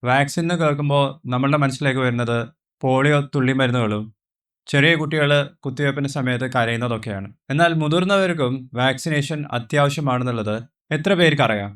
Vaccine എന്ന് കേൾക്കുമ്പോൾ നമ്മളുടെ മനസ്സിലേക്ക് വരുന്നത് പോളിയോ തുള്ളിമരുന്നുകളും ചെറിയ കുട്ടികൾ കുത്തിവയ്പ്പിന്റെ സമയത്ത് കരയുന്നതൊക്കെയാണ്. എന്നാൽ മുതിർന്നവർക്കും വാക്സിനേഷൻ അത്യാവശ്യമാണെന്നുള്ളത് എത്ര പേർക്കറിയാം?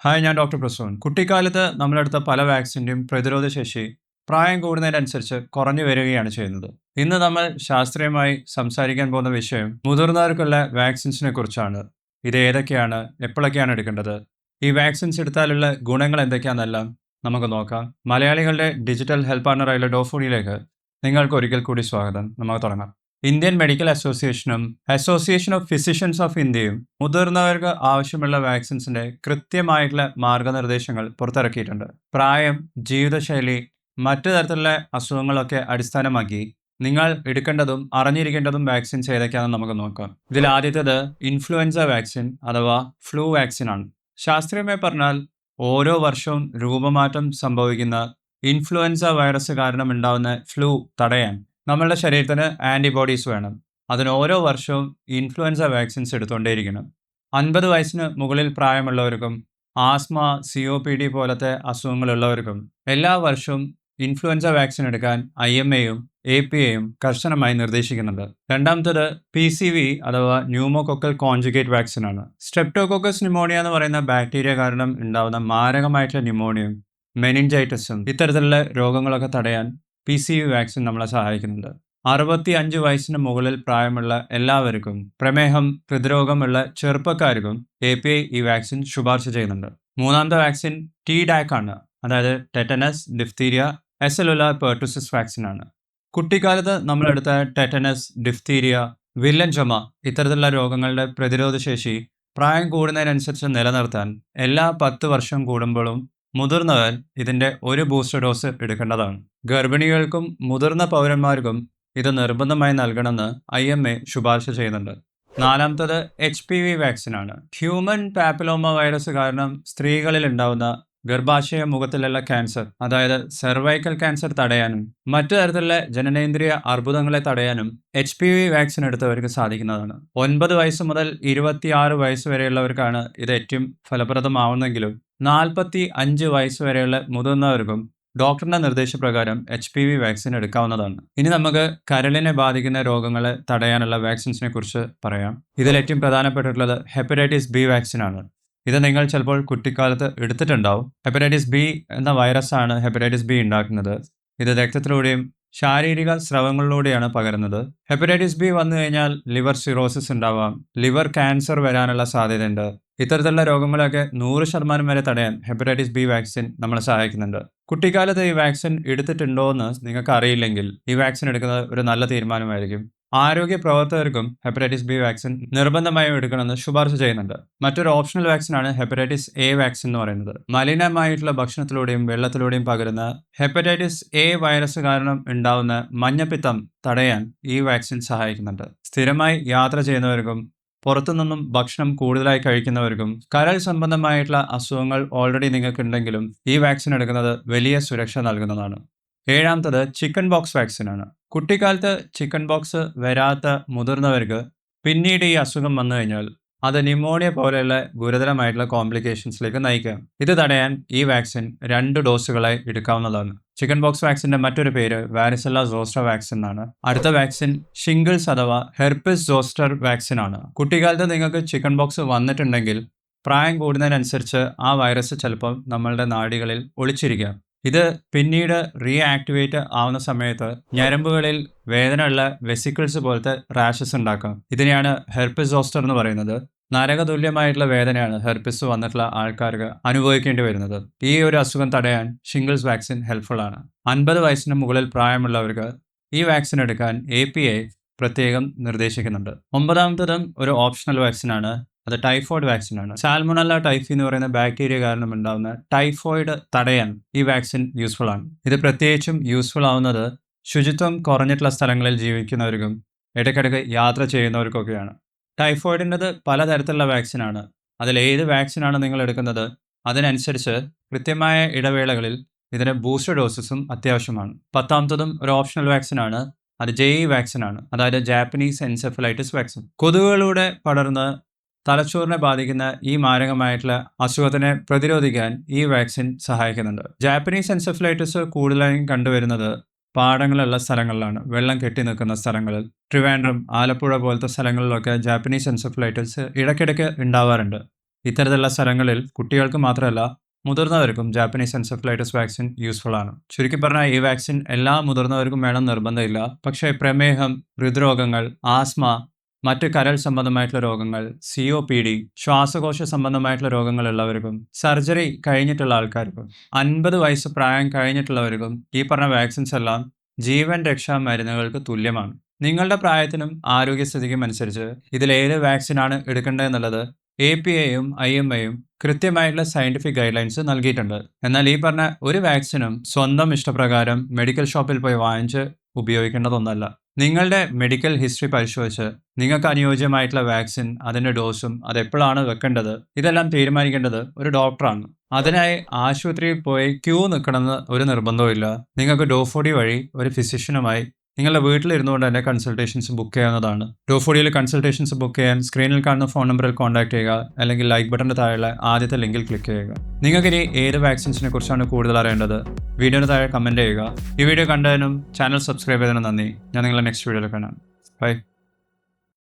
ഹായ്, ഞാൻ ഡോക്ടർ പ്രസൂൺ. കുട്ടിക്കാലത്ത് നമ്മളെടുത്ത പല വാക്സിൻ്റെയും പ്രതിരോധ ശേഷി പ്രായം കൂടുന്നതിനനുസരിച്ച് കുറഞ്ഞു വരികയാണ് ചെയ്യുന്നത്. ഇന്ന് നമ്മൾ ശാസ്ത്രീയമായി സംസാരിക്കാൻ പോകുന്ന വിഷയം മുതിർന്നവർക്കുള്ള വാക്സിൻസിനെ കുറിച്ചാണ്. ഇത് ഏതൊക്കെയാണ്, എപ്പോഴൊക്കെയാണ് എടുക്കേണ്ടത്, ഈ വാക്സിൻസ് എടുത്താലുള്ള ഗുണങ്ങൾ എന്തൊക്കെയാണെന്നെല്ലാം നമുക്ക് നോക്കാം. മലയാളികളുടെ ഡിജിറ്റൽ ഹെൽത്ത് പാർട്ണറായുള്ള ഡോഫോണിയിലേക്ക് നിങ്ങൾക്ക് ഒരിക്കൽ കൂടി സ്വാഗതം. നമുക്ക് തുടങ്ങാം. ഇന്ത്യൻ മെഡിക്കൽ അസോസിയേഷനും അസോസിയേഷൻ ഓഫ് ഫിസിഷ്യൻസ് ഓഫ് ഇന്ത്യയും മുതിർന്നവർക്ക് ആവശ്യമുള്ള വാക്സിൻസിന്റെ കൃത്യമായിട്ടുള്ള മാർഗനിർദ്ദേശങ്ങൾ പുറത്തിറക്കിയിട്ടുണ്ട്. പ്രായം, ജീവിതശൈലി, മറ്റു തരത്തിലുള്ള അസുഖങ്ങളൊക്കെ അടിസ്ഥാനമാക്കി നിങ്ങൾ എടുക്കേണ്ടതും അറിഞ്ഞിരിക്കേണ്ടതും വാക്സിൻസ് ഏതൊക്കെയാണെന്ന് നമുക്ക് നോക്കാം. ഇതിൽ ആദ്യത്തേത് ഇൻഫ്ലുവൻസ വാക്സിൻ അഥവാ ഫ്ലൂ വാക്സിൻ ആണ്. ശാസ്ത്രീയമായി പറഞ്ഞാൽ ഓരോ വർഷവും രൂപമാറ്റം സംഭവിക്കുന്ന ഇൻഫ്ലുവൻസ വൈറസ് കാരണം ഉണ്ടാകുന്ന ഫ്ലൂ തടയാൻ നമ്മളുടെ ശരീരത്തിന് ആൻറ്റിബോഡീസ് വേണം. അതിന് ഓരോ വർഷവും ഇൻഫ്ലുവൻസ വാക്സിൻസ് എടുത്തുകൊണ്ടേയിരിക്കണം. 50 വയസ്സിന് മുകളിൽ പ്രായമുള്ളവർക്കും ആസ്മ, COPD പോലത്തെ അസുഖങ്ങളുള്ളവർക്കും എല്ലാ വർഷവും ഇൻഫ്ലുവൻസ വാക്സിൻ എടുക്കാൻ IMAയും APAയും കർശനമായി നിർദ്ദേശിക്കുന്നുണ്ട്. രണ്ടാമത്തേത് PCV അഥവാ ന്യൂമോകോക്കൽ കോൺജുഗേറ്റ് വാക്സിൻ ആണ്. സ്ട്രെപ്റ്റോകോക്കസ് ന്യൂമോണിയ എന്ന് പറയുന്ന ബാക്ടീരിയ കാരണം ഉണ്ടാകുന്ന മാരകമായിട്ടുള്ള ന്യൂമോണിയയും മെനിഞ്ചൈറ്റിസും ഇത്തരത്തിലുള്ള രോഗങ്ങളൊക്കെ തടയാൻ PCV വാക്സിൻ നമ്മളെ സഹായിക്കുന്നുണ്ട്. 65 വയസ്സിന് മുകളിൽ പ്രായമുള്ള എല്ലാവർക്കും, പ്രമേഹം, ഹൃദ്രോഗമുള്ള ചെറുപ്പക്കാർക്കും APA ഈ വാക്സിൻ ശുപാർശ ചെയ്യുന്നുണ്ട്. മൂന്നാമത്തെ വാക്സിൻ TDAC ആണ്. അതായത് ടെറ്റനസ്, ഡിഫ്തീരിയ, എസെല്ലുലാർ പെർട്ടുസിസ് വാക്സിൻ ആണ്. കുട്ടിക്കാലത്ത് നമ്മളെടുത്ത ടെറ്റനസ്, ഡിഫ്തീരിയ, വില്ലൻ ചുമ ഇത്തരത്തിലുള്ള രോഗങ്ങളുടെ പ്രതിരോധ ശേഷി പ്രായം കൂടുന്നതിനനുസരിച്ച് നിലനിർത്താൻ എല്ലാ 10 വർഷം കൂടുമ്പോഴും മുതിർന്നവർ ഇതിന്റെ ഒരു ബൂസ്റ്റർ ഡോസ് എടുക്കേണ്ടതാണ്. ഗർഭിണികൾക്കും മുതിർന്ന പൗരന്മാർക്കും ഇത് നിർബന്ധമായി നൽകണമെന്ന് IMA ശുപാർശ ചെയ്യുന്നുണ്ട്. നാലാമത്തത് HPV വാക്സിൻ ആണ്. ഹ്യൂമൻ പാപ്പിലോമ വൈറസ് കാരണം സ്ത്രീകളിൽ ഉണ്ടാവുന്ന ഗർഭാശയ മുഖത്തിലുള്ള ക്യാൻസർ, അതായത് സെർവൈക്കൽ ക്യാൻസർ തടയാനും മറ്റു തരത്തിലുള്ള ജനനേന്ദ്രിയ അർബുദങ്ങളെ തടയാനും HPV വാക്സിൻ എടുത്തവർക്ക് സാധിക്കുന്നതാണ്. 9 വയസ്സ് മുതൽ 26 വയസ്സ് വരെയുള്ളവർക്കാണ് ഇത് ഏറ്റവും ഫലപ്രദമാവുന്നെങ്കിലും 45 വയസ്സ് വരെയുള്ള മുതിർന്നവർക്കും ഡോക്ടറുടെ നിർദ്ദേശപ്രകാരം HPV വാക്സിൻ എടുക്കാവുന്നതാണ്. ഇനി നമുക്ക് കരളിനെ ബാധിക്കുന്ന രോഗങ്ങളെ തടയാനുള്ള വാക്സിൻസിനെ കുറിച്ച് പറയാം. ഇതിൽ ഏറ്റവും പ്രധാനപ്പെട്ടിട്ടുള്ളത് ഹെപ്പറ്റൈറ്റിസ് B വാക്സിൻ ആണ്. ഇത് നിങ്ങൾ ചിലപ്പോൾ കുട്ടിക്കാലത്ത് എടുത്തിട്ടുണ്ടാവും. ഹെപ്പറ്റൈറ്റിസ് B എന്ന വൈറസാണ് ഹെപ്പറ്റൈറ്റിസ് B ഉണ്ടാക്കുന്നത്. ഇത് രക്തത്തിലൂടെയും ശാരീരിക സ്രവങ്ങളിലൂടെയാണ് പകരുന്നത്. ഹെപ്പറ്റൈറ്റിസ് B വന്നു കഴിഞ്ഞാൽ ലിവർ സിറോസിസ് ഉണ്ടാവാം, ലിവർ ക്യാൻസർ വരാനുള്ള സാധ്യതയുണ്ട്. ഇത്തരത്തിലുള്ള രോഗങ്ങളൊക്കെ 100% വരെ തടയാൻ ഹെപ്പറ്റൈറ്റിസ് B വാക്സിൻ നമ്മളെ സഹായിക്കുന്നുണ്ട്. കുട്ടിക്കാലത്ത് ഈ വാക്സിൻ എടുത്തിട്ടുണ്ടോ എന്ന് നിങ്ങൾക്ക് അറിയില്ലെങ്കിൽ ഈ വാക്സിൻ എടുക്കുന്നത് ഒരു നല്ല തീരുമാനമായിരിക്കും. ആരോഗ്യ പ്രവർത്തകർക്കും ഹെപ്പറ്റൈറ്റിസ് B വാക്സിൻ നിർബന്ധമായും എടുക്കണമെന്ന് ശുപാർശ ചെയ്യുന്നുണ്ട്. മറ്റൊരു ഓപ്ഷണൽ വാക്സിനാണ് ഹെപ്പറ്റൈറ്റിസ് A വാക്സിൻ എന്ന് പറയുന്നത്. മലിനമായിട്ടുള്ള ഭക്ഷണത്തിലൂടെയും വെള്ളത്തിലൂടെയും പകരുന്ന ഹെപ്പറ്റൈറ്റിസ് A വൈറസ് കാരണം ഉണ്ടാവുന്ന മഞ്ഞപ്പിത്തം തടയാൻ ഈ വാക്സിൻ സഹായിക്കുന്നുണ്ട്. സ്ഥിരമായി യാത്ര ചെയ്യുന്നവർക്കും പുറത്തുനിന്നും ഭക്ഷണം കൂടുതലായി കഴിക്കുന്നവർക്കും കരൾ സംബന്ധമായിട്ടുള്ള അസുഖങ്ങൾ ഓൾറെഡി നിങ്ങൾക്കുണ്ടെങ്കിലും ഈ വാക്സിൻ എടുക്കുന്നത് വലിയ സുരക്ഷ നൽകുന്നതാണ്. ഏഴാമത്തത് ചിക്കൻ ബോക്സ് വാക്സിൻ ആണ്. കുട്ടിക്കാലത്ത് ചിക്കൻ ബോക്സ് വരാത്ത മുതിർന്നവർക്ക് പിന്നീട് ഈ അസുഖം വന്നു കഴിഞ്ഞാൽ അത് ന്യൂമോണിയ പോലെയുള്ള ഗുരുതരമായിട്ടുള്ള കോംപ്ലിക്കേഷൻസിലേക്ക് നയിക്കാം. ഇത് തടയാൻ ഈ വാക്സിൻ 2 ഡോസുകളായി എടുക്കാവുന്നതാണ്. ചിക്കൻ ബോക്സ് വാക്സിന്റെ മറ്റൊരു പേര് വാരിസെല്ല സോസ്റ്റർ വാക്സിൻ ആണ്. അടുത്ത വാക്സിൻ ഷിംഗിൾസ് അഥവാ ഹെർപ്പിസ് സോസ്റ്റർ വാക്സിൻ ആണ്. കുട്ടിക്കാലത്ത് നിങ്ങൾക്ക് ചിക്കൻ ബോക്സ് വന്നിട്ടുണ്ടെങ്കിൽ പ്രായം കൂടുന്നതിനനുസരിച്ച് ആ വൈറസ് ചിലപ്പോൾ നമ്മളുടെ നാഡികളിൽ ഒളിച്ചിരിക്കാം. ഇത് പിന്നീട് റീആക്ടിവേറ്റ് ആവുന്ന സമയത്ത് ഞരമ്പുകളിൽ വേദനയുള്ള വെസിക്കിൾസ് പോലത്തെ റാഷസ് ഉണ്ടാക്കാം. ഇതിനെയാണ് ഹെർപ്പിസ് സോസ്റ്റർ എന്ന് പറയുന്നത്. നരകതുല്യമായിട്ടുള്ള വേദനയാണ് ഹെർപ്പിസ് വന്നിട്ടുള്ള ആൾക്കാർക്ക് അനുഭവിക്കേണ്ടി വരുന്നത്. ഈ ഒരു അസുഖം തടയാൻ ഷിംഗിൾസ് വാക്സിൻ ഹെൽപ്ഫുൾ ആണ്. 50 വയസ്സിന് മുകളിൽ പ്രായമുള്ളവർക്ക് ഈ വാക്സിൻ എടുക്കാൻ APA പ്രത്യേകം നിർദ്ദേശിക്കുന്നുണ്ട്. 9ാമത്തതും ഒരു ഓപ്ഷണൽ വാക്സിനാണ്. അത് ടൈഫോയിഡ് വാക്സിൻ ആണ്. സാൽമണല്ല ടൈഫി എന്ന് പറയുന്ന ബാക്ടീരിയ കാരണം ഉണ്ടാകുന്ന ടൈഫോയിഡ് തടയാൻ ഈ വാക്സിൻ യൂസ്ഫുൾ ആണ്. ഇത് പ്രത്യേകിച്ചും യൂസ്ഫുൾ ആവുന്നത് ശുചിത്വം കുറഞ്ഞിട്ടുള്ള സ്ഥലങ്ങളിൽ ജീവിക്കുന്നവർക്കും ഇടയ്ക്കിടയ്ക്ക് യാത്ര ചെയ്യുന്നവർക്കൊക്കെയാണ്. ടൈഫോയിഡിൻ്റെത് പലതരത്തിലുള്ള വാക്സിനാണ്. അതിലേത് വാക്സിനാണ് നിങ്ങൾ എടുക്കുന്നത് അതിനനുസരിച്ച് കൃത്യമായ ഇടവേളകളിൽ ഇതിന് ബൂസ്റ്റർ ഡോസസും അത്യാവശ്യമാണ്. 10ാമത്തതും ഒരു ഓപ്ഷണൽ വാക്സിനാണ്. അത് JE വാക്സിൻ ആണ്. അതായത് ജാപ്പനീസ് എൻസെഫലൈറ്റിസ് വാക്സിൻ. കൊതുകുകളിലൂടെ പടർന്ന് തലച്ചോറിനെ ബാധിക്കുന്ന ഈ മാരകമായിട്ടുള്ള അസുഖത്തിനെ പ്രതിരോധിക്കാൻ ഈ വാക്സിൻ സഹായിക്കുന്നുണ്ട്. ജാപ്പനീസ് എൻസെഫലൈറ്റിസ് കൂടുതലായും കണ്ടുവരുന്നത് പാടങ്ങളുള്ള സ്ഥലങ്ങളിലാണ്, വെള്ളം കെട്ടി നിൽക്കുന്ന സ്ഥലങ്ങളിൽ. ട്രിവാൻഡ്രം, ആലപ്പുഴ പോലത്തെ സ്ഥലങ്ങളിലൊക്കെ ജാപ്പനീസ് എൻസെഫലൈറ്റിസ് ഇടയ്ക്കിടയ്ക്ക് ഉണ്ടാവാറുണ്ട്. ഇത്തരത്തിലുള്ള സ്ഥലങ്ങളിൽ കുട്ടികൾക്ക് മാത്രമല്ല മുതിർന്നവർക്കും ജാപ്പനീസ് എൻസെഫലൈറ്റിസ് വാക്സിൻ യൂസ്ഫുൾ ആണ്. ചുരുക്കി പറഞ്ഞാൽ ഈ വാക്സിൻ എല്ലാ മുതിർന്നവർക്കും വേണം നിർബന്ധമില്ല. പക്ഷേ പ്രമേഹം, ഹൃദ്രോഗങ്ങൾ, ആസ്മ, മറ്റ് കരൾ സംബന്ധമായിട്ടുള്ള രോഗങ്ങൾ, COPD, ശ്വാസകോശ സംബന്ധമായിട്ടുള്ള രോഗങ്ങളുള്ളവർക്കും സർജറി കഴിഞ്ഞിട്ടുള്ള ആൾക്കാർക്കും 50 വയസ്സ് പ്രായം കഴിഞ്ഞിട്ടുള്ളവർക്കും ഈ പറഞ്ഞ വാക്സിൻസ് എല്ലാം ജീവൻ രക്ഷാ മരുന്നുകൾക്ക് തുല്യമാണ്. നിങ്ങളുടെ പ്രായത്തിനും ആരോഗ്യസ്ഥിതിക്കും അനുസരിച്ച് ഇതിലേത് വാക്സിനാണ് എടുക്കേണ്ടതെന്നുള്ളത് APAയും IMAയും കൃത്യമായിട്ടുള്ള സയന്റിഫിക് ഗൈഡ് ലൈൻസ് നൽകിയിട്ടുണ്ട്. എന്നാൽ ഈ പറഞ്ഞ ഒരു വാക്സിനും സ്വന്തം ഇഷ്ടപ്രകാരം മെഡിക്കൽ ഷോപ്പിൽ പോയി വാങ്ങിച്ച് ഉപയോഗിക്കേണ്ടതൊന്നല്ല. നിങ്ങളുടെ മെഡിക്കൽ ഹിസ്റ്ററി പരിശോധിച്ച് നിങ്ങൾക്ക് അനുയോജ്യമായിട്ടുള്ള വാക്സിൻ, അതിൻ്റെ ഡോസും അതെപ്പോഴാണ് വെക്കേണ്ടത്, ഇതെല്ലാം തീരുമാനിക്കേണ്ടത് ഒരു ഡോക്ടറാണ്. അതിനായി ആശുപത്രിയിൽ പോയി ക്യൂ നിൽക്കണമെന്ന് ഒരു നിർബന്ധവുമില്ല. നിങ്ങൾക്ക് ഡോഫോഡി വഴി ഒരു ഫിസിഷ്യനുമായി നിങ്ങളുടെ വീട്ടിലിരുന്നുകൊണ്ട് തന്നെ കൺസൾട്ടേഷൻസ് ബുക്ക് ചെയ്യാവുന്നതാണ്. ഡോഫോഡിയിൽ കൺസൾട്ടേഷൻസ് ബുക്ക് ചെയ്യാൻ സ്ക്രീനിൽ കാണുന്ന ഫോൺ നമ്പറിൽ കോൺടാക്ട് ചെയ്യുക, അല്ലെങ്കിൽ ലൈക്ക് ബട്ടൻ്റെ താഴെയുള്ള ആദ്യത്തെ ലിങ്കിൽ ക്ലിക്ക് ചെയ്യുക. നിങ്ങൾക്കിനി ഏത് വാക്സിൻസിനെ കുറിച്ചാണ് കൂടുതൽ അറിയേണ്ടത്, വീഡിയോന് താഴെ കമൻറ്റ് ചെയ്യുക. ഈ വീഡിയോ കണ്ടതിനും ചാനൽ സബ്സ്ക്രൈബ് ചെയ്തതിനും നന്ദി. ഞാൻ നിങ്ങളെ നെക്സ്റ്റ് വീഡിയോയിൽ കാണാം. ബൈ.